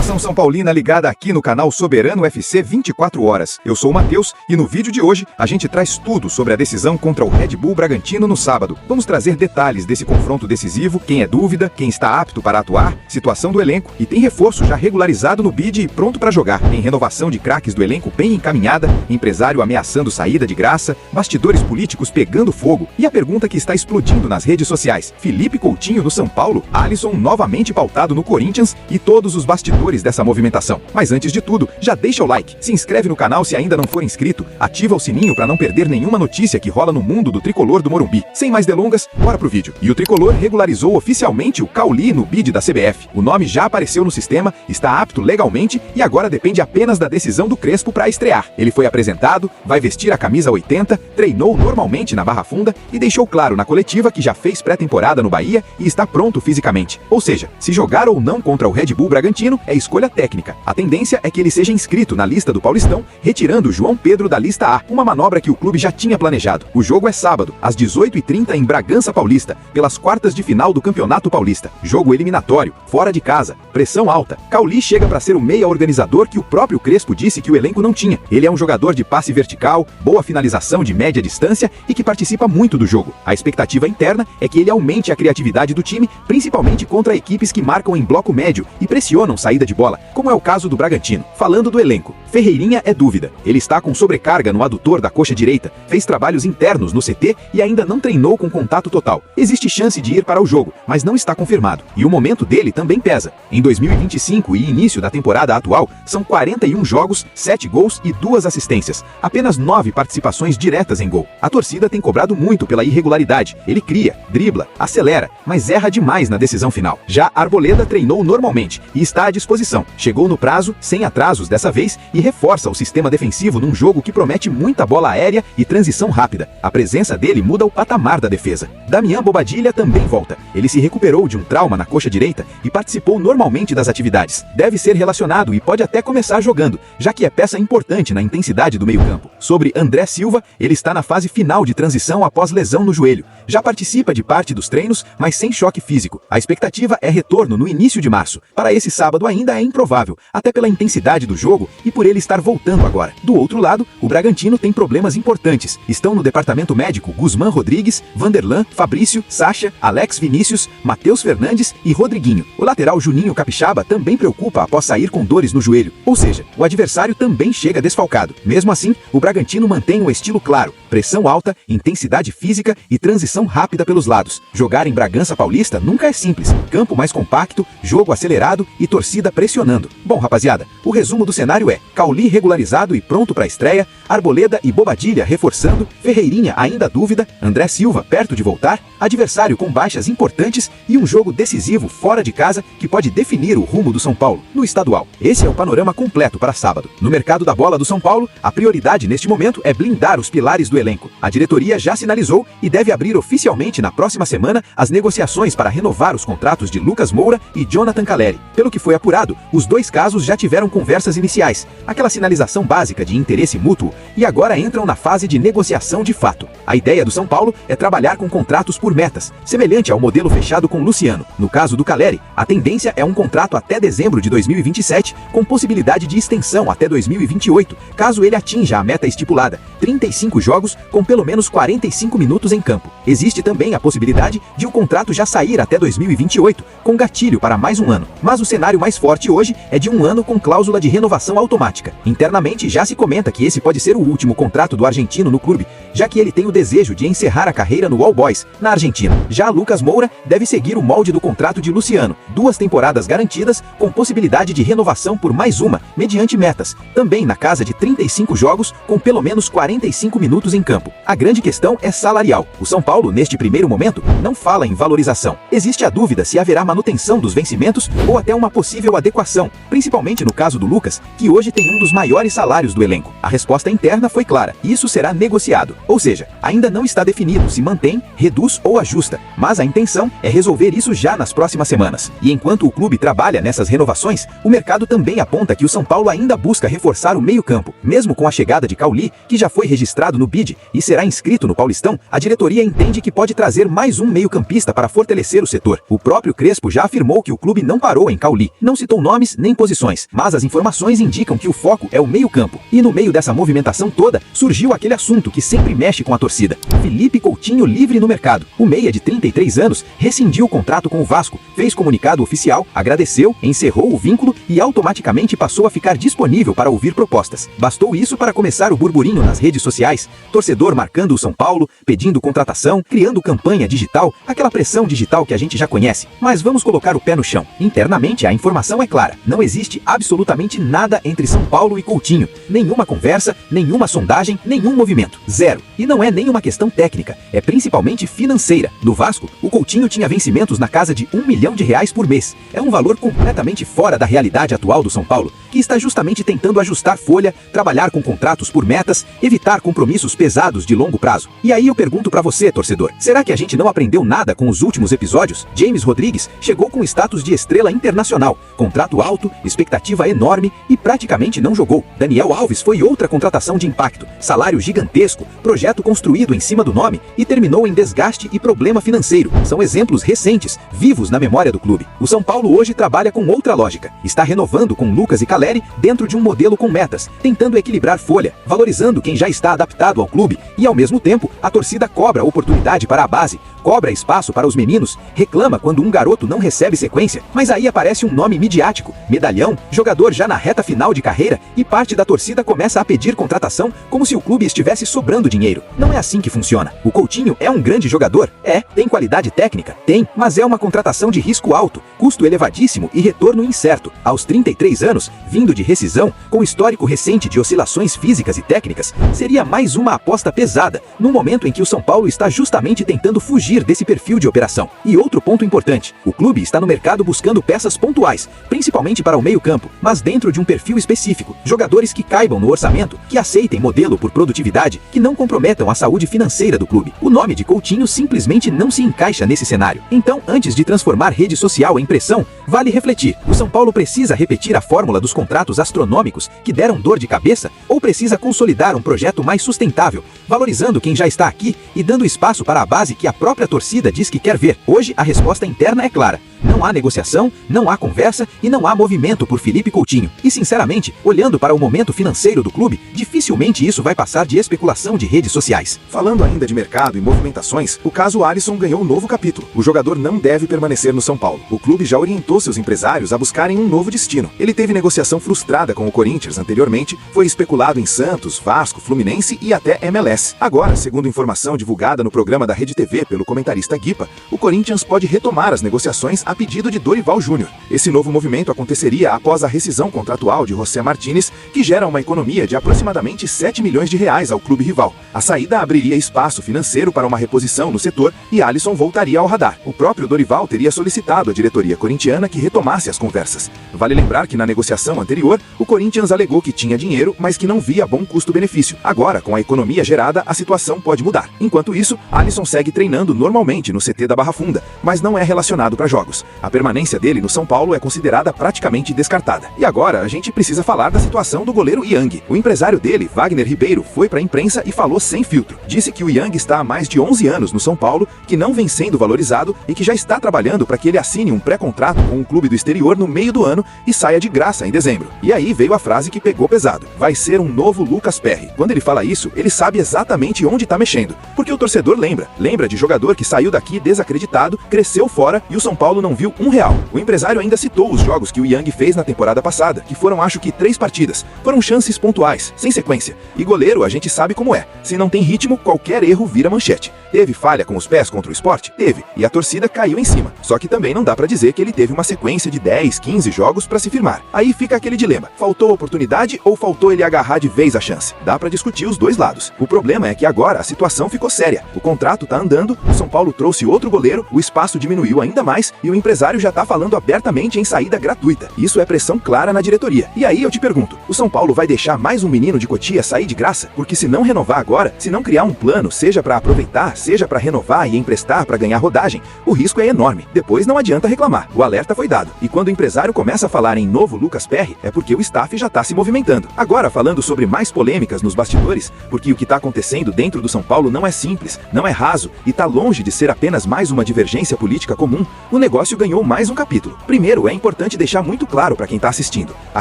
nação São Paulina ligada aqui no canal Soberano FC 24 horas. Eu sou o Matheus e no vídeo de hoje a gente traz tudo sobre a decisão contra o Red Bull Bragantino no sábado. Vamos trazer detalhes desse confronto decisivo, quem é dúvida, quem está apto para atuar, situação do elenco e tem reforço já regularizado no bid e pronto para jogar. Tem renovação de craques do elenco bem encaminhada, empresário ameaçando saída de graça, bastidores políticos pegando fogo e a pergunta que está explodindo nas redes sociais: Felipe Coutinho no São Paulo, Alisson novamente pautado no Corinthians e todos os bastidores dessa movimentação. Mas antes de tudo, já deixa o like, se inscreve no canal se ainda não for inscrito, ativa o sininho para não perder nenhuma notícia que rola no mundo do tricolor do Morumbi. Sem mais delongas, bora pro vídeo. E o tricolor regularizou oficialmente o Cauli no bid da CBF. O nome já apareceu no sistema, está apto legalmente e agora depende apenas da decisão do Crespo para estrear. Ele foi apresentado, vai vestir a camisa 80, treinou normalmente na Barra Funda e deixou claro na coletiva que já fez pré-temporada no Bahia e está pronto fisicamente. Ou seja, se jogar ou não contra o Red Bull Bragantino é escolha técnica. A tendência é que ele seja inscrito na lista do Paulistão, retirando o João Pedro da lista A, uma manobra que o clube já tinha planejado. O jogo é sábado, às 18h30 em Bragança Paulista, pelas quartas de final do Campeonato Paulista. Jogo eliminatório, fora de casa, pressão alta. Cauli chega para ser o meia organizador que o próprio Crespo disse que o elenco não tinha. Ele é um jogador de passe vertical, boa finalização de média distância e que participa muito do jogo. A expectativa interna é que ele aumente a criatividade do time, principalmente contra equipes que marcam em bloco médio e pressionam saída de bola, como é o caso do Bragantino. Falando do elenco, Ferreirinha é dúvida. Ele está com sobrecarga no adutor da coxa direita, fez trabalhos internos no CT e ainda não treinou com contato total. Existe chance de ir para o jogo, mas não está confirmado. E o momento dele também pesa. Em 2025 e início da temporada atual, são 41 jogos, 7 gols e 2 assistências. Apenas 9 participações diretas em gol. A torcida tem cobrado muito pela irregularidade. Ele cria, dribla, acelera, mas erra demais na decisão final. Já Arboleda treinou normalmente e está à disposição. Chegou no prazo, sem atrasos dessa vez, e reforça o sistema defensivo num jogo que promete muita bola aérea e transição rápida. A presença dele muda o patamar da defesa. Damian Bobadilla também volta. Ele se recuperou de um trauma na coxa direita e participou normalmente das atividades. Deve ser relacionado e pode até começar jogando, já que é peça importante na intensidade do meio-campo. Sobre André Silva, ele está na fase final de transição após lesão no joelho. Já participa de parte dos treinos, mas sem choque físico. A expectativa é retorno no início de março. Para esse sábado ainda é improvável, até pela intensidade do jogo e por ele estar voltando agora. Do outro lado, o Bragantino tem problemas importantes. Estão no departamento médico Guzmán Rodrigues, Vanderlan, Fabrício, Sacha, Alex Vinícius, Matheus Fernandes e Rodriguinho. O lateral Juninho Capixaba também preocupa após sair com dores no joelho. Ou seja, o adversário também chega desfalcado. Mesmo assim, o Bragantino mantém um estilo claro: pressão alta, intensidade física e transição rápida pelos lados. Jogar em Bragança Paulista nunca é simples. Campo mais compacto, jogo acelerado e torcida pressionando. Bom, rapaziada, o resumo do cenário é: Cauli regularizado e pronto para a estreia, Arboleda e Bobadilla reforçando, Ferreirinha ainda dúvida, André Silva perto de voltar, adversário com baixas importantes e um jogo decisivo fora de casa que pode definir o rumo do São Paulo no estadual. Esse é o panorama completo para sábado. No mercado da bola do São Paulo, a prioridade neste momento é blindar os pilares do elenco. A diretoria já sinalizou e deve abrir oficialmente na próxima semana as negociações para renovar os contratos de Lucas Moura e Jonathan Calleri. Pelo que foi apurado, os dois casos já tiveram conversas iniciais, aquela sinalização básica de interesse mútuo, e agora entram na fase de negociação de fato. A ideia do São Paulo é trabalhar com contratos por metas, semelhante ao modelo fechado com Luciano. No caso do Calleri, a tendência é um contrato até dezembro de 2027, com possibilidade de extensão até 2028, caso ele atinja a meta estipulada: 35 jogos com pelo menos 45 minutos em campo. Existe também a possibilidade de o contrato já sair até 2028, com gatilho para mais um ano. Mas o cenário mais forte hoje é de um ano com cláusula de renovação automática. Internamente já se comenta que esse pode ser o último contrato do argentino no clube, já que ele tem o desejo de encerrar a carreira no All Boys, na Argentina. Já Lucas Moura deve seguir o molde do contrato de Luciano: 2 temporadas garantidas, com possibilidade de renovação por mais uma, mediante metas, também na casa de 35 jogos, com pelo menos 45 minutos em campo. A grande questão é salarial. O São Paulo, neste primeiro momento, não fala em valorização. Existe a dúvida se haverá manutenção dos vencimentos ou até uma possível adequação, principalmente no caso do Lucas, que hoje tem um dos maiores salários do elenco. A resposta interna foi clara: isso será negociado. Ou seja, ainda não está definido se mantém, reduz ou ajusta, mas a intenção é resolver isso já nas próximas semanas. E enquanto o clube trabalha nessas renovações, o mercado também aponta que o São Paulo ainda busca reforçar o meio-campo. Mesmo com a chegada de Cauli, que já foi registrado no BID e será inscrito no Paulistão, a diretoria entende que pode trazer mais um meio-campista para fortalecer o setor. O próprio Crespo já afirmou que o clube não parou em Cauli, não citou nomes nem posições, mas as informações indicam que o foco é o meio-campo. E no meio dessa movimentação toda, surgiu aquele assunto que sempre mexe com a torcida. Felipe Coutinho livre no mercado. O meia de 33 anos rescindiu o contrato com o Vasco, fez comunicado oficial, agradeceu, encerrou o vínculo e automaticamente passou a ficar disponível para ouvir propostas. Bastou isso para começar o burburinho nas redes sociais, torcedor marcando o São Paulo, pedindo contratação, criando campanha digital, aquela pressão digital que a gente já conhece. Mas vamos colocar o pé no chão. Internamente a informação é clara, não existe absolutamente nada entre São Paulo e Coutinho. Nenhuma conversa, nenhuma sondagem, nenhum movimento. Zero. E não é nenhuma questão técnica, é principalmente financeira. No Vasco, o Coutinho tinha vencimentos na casa de R$1 milhão por mês. É um valor completamente fora da realidade atual do São Paulo, que está justamente tentando ajustar folha, trabalhar com contratos por metas, evitar compromissos pesados de longo prazo. E aí eu pergunto pra você, torcedor, será que a gente não aprendeu nada com os últimos episódios? James Rodrigues chegou com status de estrela internacional, contrato alto, expectativa enorme e praticamente não jogou. Daniel Alves foi outra contratação de impacto, salário gigantesco, projeto construído em cima do nome e terminou em desgaste e problema financeiro. São exemplos recentes, vivos na memória do clube. O São Paulo hoje trabalha com outra lógica. Está renovando com Lucas e Caleri dentro de um modelo com metas, tentando equilibrar folha, valorizando quem já está adaptado ao clube e, ao mesmo tempo, a torcida cobra oportunidade para a base, cobra espaço para os meninos, reclama quando um garoto não recebe sequência, mas aí aparece um nome midiático, medalhão, jogador já na reta final de carreira e parte da torcida começa a pedir contratação como se o clube estivesse sobrando dinheiro. Não é assim que funciona. O Coutinho é um grande jogador? É. Tem qualidade técnica? Tem. Mas é uma contratação de risco alto, custo elevadíssimo e retorno incerto. Aos 33 anos, vindo de rescisão, com histórico recente de oscilações físicas e técnicas, seria mais uma aposta pesada, no momento em que o São Paulo está justamente tentando fugir desse perfil de operação. E outro ponto importante, o clube está no mercado buscando peças pontuais, principalmente para o meio-campo, mas dentro de um perfil específico, jogadores que caibam no orçamento, que aceitem modelo por produtividade, que não comprometam a saúde financeira do clube. O nome de Coutinho simplesmente não se encaixa nesse cenário. Então, antes de transformar rede social em pressão, vale refletir. O São Paulo precisa repetir a fórmula dos contratos astronômicos que deram dor de cabeça ou precisa consolidar um projeto mais sustentável, valorizando quem já está aqui e dando espaço para a base que a própria torcida diz que quer ver? Hoje a resposta interna é clara. Não há negociação, não há conversa e não há movimento por Felipe Coutinho. E sinceramente, olhando para o momento financeiro do clube, dificilmente isso vai passar de especulação de redes sociais. Falando ainda de mercado e movimentações, o caso Alisson ganhou um novo capítulo. O jogador não deve permanecer no São Paulo. O clube já orientou seus empresários a buscarem um novo destino. Ele teve negociação frustrada com o Corinthians anteriormente, foi especulado em Santos, Vasco, Fluminense e até MLS. Agora, segundo informação divulgada no programa da Rede TV pelo comentarista Guipa, o Corinthians pode retomar as negociações a pedido de Dorival Júnior. Esse novo movimento aconteceria após a rescisão contratual de José Martínez, que gera uma economia de aproximadamente R$7 milhões ao clube rival. A saída abriria espaço financeiro para uma reposição no setor e Alisson voltaria ao radar. O próprio Dorival teria solicitado à diretoria corintiana que retomasse as conversas. Vale lembrar que na negociação anterior, o Corinthians alegou que tinha dinheiro, mas que não via bom custo-benefício. Agora, com a economia gerada, a situação pode mudar. Enquanto isso, Alisson segue treinando normalmente no CT da Barra Funda, mas não é relacionado para jogos. A permanência dele no São Paulo é considerada praticamente descartada. E agora a gente precisa falar da situação do goleiro Yang. O empresário dele, Wagner Ribeiro, foi para a imprensa e falou sem filtro. Disse que o Yang está há mais de 11 anos no São Paulo, que não vem sendo valorizado e que já está trabalhando para que ele assine um pré-contrato com um clube do exterior no meio do ano e saia de graça em dezembro. E aí veio a frase que pegou pesado. Vai ser um novo Lucas Perry. Quando ele fala isso, ele sabe exatamente onde está mexendo. Porque o torcedor lembra de jogador que saiu daqui desacreditado, cresceu fora e o São Paulo não viu R$1. O empresário ainda citou os jogos que o Yang fez na temporada passada, que foram acho que 3 partidas. Foram chances pontuais, sem sequência. E goleiro a gente sabe como é. Se não tem ritmo, qualquer erro vira manchete. Teve falha com os pés contra o Sport? Teve, e a torcida caiu em cima. Só que também não dá pra dizer que ele teve uma sequência de 10, 15 jogos pra se firmar. Aí fica aquele dilema, faltou oportunidade ou faltou ele agarrar de vez a chance? Dá pra discutir os dois lados. O problema é que agora a situação ficou séria. O contrato tá andando, o São Paulo trouxe outro goleiro, o espaço diminuiu ainda mais e o empresário já tá falando abertamente em saída gratuita. Isso é pressão clara na diretoria. E aí eu te pergunto, o São Paulo vai deixar mais um menino de Cotia sair de graça? Porque se não renovar agora, se não criar um plano, seja pra aproveitar, seja pra renovar e emprestar pra ganhar rodagem, o risco é enorme. Depois não adianta reclamar. O alerta foi dado. E quando o empresário começa a falar em novo Lucas Perry, é porque o staff já tá se movimentando. Agora, falando sobre mais polêmicas nos bastidores, porque o que tá acontecendo dentro do São Paulo não é simples, não é raso e tá longe de ser apenas mais uma divergência política comum, o negócio ganhou mais um capítulo. Primeiro, é importante deixar muito claro para quem tá assistindo. A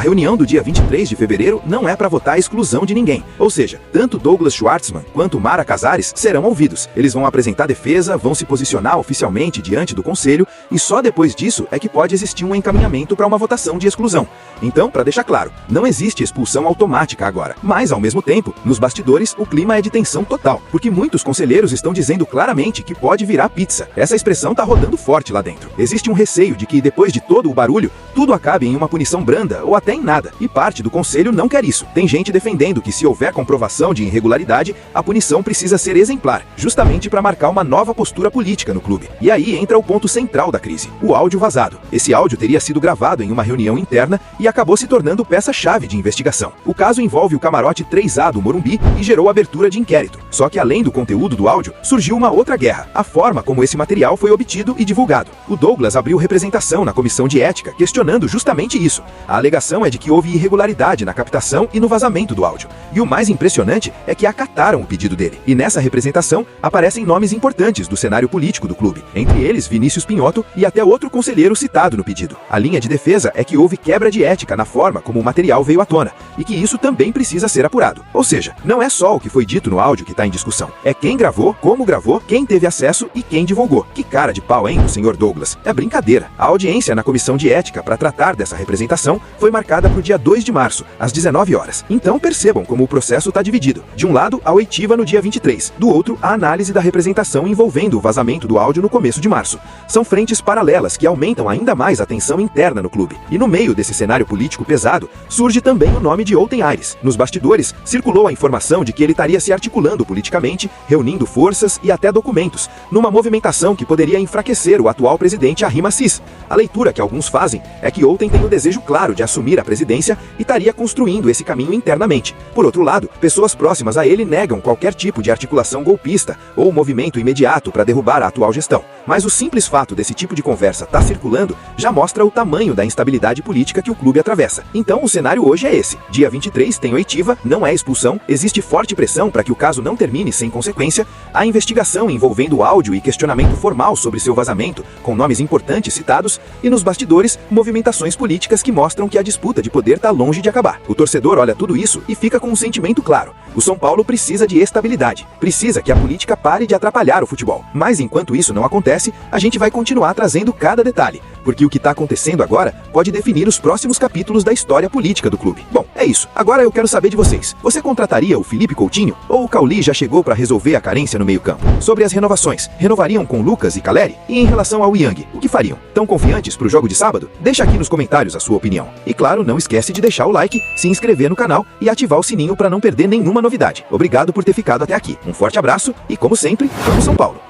reunião do dia 23 de fevereiro não é para votar a exclusão de ninguém. Ou seja, tanto Douglas Schwartzman quanto Mara Casares serão ouvidos. Eles vão apresentar defesa, vão se posicionar oficialmente diante do Conselho e só depois disso é que pode existir um encaminhamento para uma votação de exclusão. Então, para deixar claro, não existe expulsão automática agora. Mas, ao mesmo tempo, nos bastidores, o clima é de tensão total, porque muitos conselheiros estão dizendo claramente que pode virar pizza. Essa expressão tá rodando forte lá dentro. Existe um receio de que, depois de todo o barulho, tudo acabe em uma punição branda ou até em nada. E parte do Conselho não quer isso. Tem gente defendendo que, se houver comprovação de irregularidade, a punição precisa ser exemplar, justamente para marcar uma nova postura política no clube. E aí entra o ponto central da crise, o áudio vazado. Esse áudio teria sido gravado em uma reunião interna e acabou se tornando peça-chave de investigação. O caso envolve o camarote 3A do Morumbi e gerou abertura de inquérito. Só que, além do conteúdo do áudio, surgiu uma outra guerra, a forma como esse material foi obtido e divulgado. O Douglas abriu representação na comissão de ética, questionando justamente isso. A alegação é de que houve irregularidade na captação e no vazamento do áudio. E o mais impressionante é que acataram o pedido dele. E nessa representação aparecem nomes importantes do cenário político do clube, entre eles Vinícius Pinhotto e até outro conselheiro citado no pedido. A linha de defesa é que houve quebra de ética na forma como o material veio à tona, e que isso também precisa ser apurado. Ou seja, não é só o que foi dito no áudio que está em discussão, é quem gravou, como gravou, quem teve acesso e quem divulgou. Que cara de pau, hein, o senhor Douglas? É brincadeira. A audiência na comissão de ética para tratar dessa representação foi marcada para o dia 2 de março, às 19 horas. Então percebam como o processo está dividido. De um lado, a oitiva no dia 23, do outro, a análise da representação envolvendo o vazamento do áudio no começo de março. São frentes paralelas que aumentam ainda mais a tensão interna no clube. E no meio desse cenário político pesado, surge também o nome de Outen Aires. Nos bastidores, circulou a informação de que ele estaria se articulando politicamente, reunindo forças e até documentos, numa movimentação que poderia enfraquecer o atual presidente Arrim Assis. A leitura que alguns fazem é que Outen tem o desejo claro de assumir a presidência e estaria construindo esse caminho internamente. Por outro lado, pessoas próximas a ele negam qualquer tipo de articulação golpista ou movimento imediato para derrubar a atual gestão. Mas o simples fato desse tipo de conversa estar circulando já mostra o tamanho da instabilidade política que o clube atravessa. Então o cenário hoje é esse. Dia 23 tem oitiva, não é expulsão, existe forte pressão para que o caso não termine sem consequência, há investigação envolvendo áudio e questionamento formal sobre seu vazamento, com nomes importantes citados, e nos bastidores, movimentações políticas que mostram que a disputa de poder está longe de acabar. O torcedor olha tudo isso e fica com um sentimento claro. O São Paulo precisa de estabilidade, precisa que a política pare de atrapalhar o futebol. Mas enquanto isso não acontece, a gente vai continuar trazendo cada detalhe, porque o que está acontecendo agora pode definir os próximos capítulos da história política do clube. Bom, é isso. Agora eu quero saber de vocês. Você contrataria o Felipe Coutinho? Ou o Cauli já chegou para resolver a carência no meio-campo? Sobre as renovações, renovariam com Lucas e Caleri? E em relação ao Yang, o que fariam? Tão confiantes para o jogo de sábado? Deixa aqui nos comentários a sua opinião. E claro, não esquece de deixar o like, se inscrever no canal e ativar o sininho para não perder nenhuma novidade. Obrigado por ter ficado até aqui. Um forte abraço e, como sempre, vamos São Paulo!